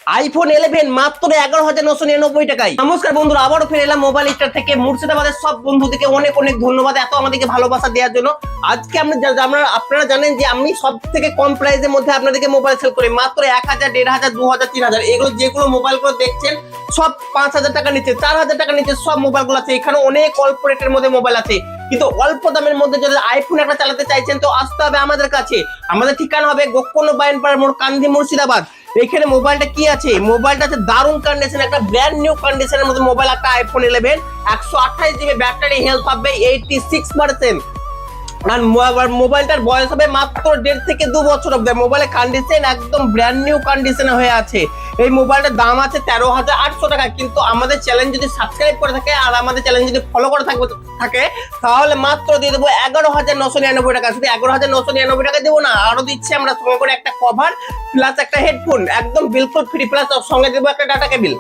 IPhone 11 মাত্র 11,999 টাকায়। নমস্কার বন্ধুরা, আবারও ফিরে এলাম মোবাইল স্টার থেকে। মুর্শিদাবাদের সব বন্ধুদেরকে অনেক অনেক ধন্যবাদ এত আমাদেরকে ভালোবাসা দেওয়ার জন্য। আজকে আপনারা জানেন যে আমি সব থেকে কম প্রাইসের মধ্যে আপনাদেরকে মোবাইল সেল করি মাত্র 1,000, 1,500, 2,000, 3,000। এগুলো যেগুলো মোবাইলগুলো দেখছেন সব 5,000 টাকা নিচে, 4,000 টাকা নিচে সব মোবাইলগুলো আছে। এখানে অনেক অল্প রেটের মধ্যে মোবাইল আছে, কিন্তু অল্প দামের মধ্যে যদি আইফোন একটা চালাতে চাইছেন তো আসতে হবে আমাদের কাছে। আমাদের ঠিকানা হবে গোকর্ণ বাইনপাড়া মোড়, কান্দি, মুর্শিদাবাদ। এখানে মোবাইলটা কি আছে, মোবাইলটা আছে দারুণ কন্ডিশন, একটা ব্র্যান্ড নিউ কন্ডিশনের মধ্যে মোবাইল, একটা আইফোন 11, 128 জিবি ব্যাটারি, হেলথ হবে 86%। আর মোবাইলটার বয়স হবে মাত্র 1.5 থেকে 2 বছর অব্দি। মোবাইলের কন্ডিশন একদম ব্র্যান্ড নিউ কন্ডিশনে হয়ে আছে। এই মোবাইলটার দাম আছে 13,800 টাকা। কিন্তু আমাদের চ্যানেল যদি সাবস্ক্রাইব করে থাকে আর আমাদের চ্যানেল যদি ফলো করে থাকে তাহলে মাত্র দিয়ে দেবো 11,999 টাকা। শুধু 11,999 টাকা দেবো না, আরো দিচ্ছি আমরা সঙ্গে করে একটা কভার প্লাস একটা হেডফোন, একদম বিলকুল ফ্রি, প্লাস সঙ্গে দেবো একটা ডাটা কেবিল।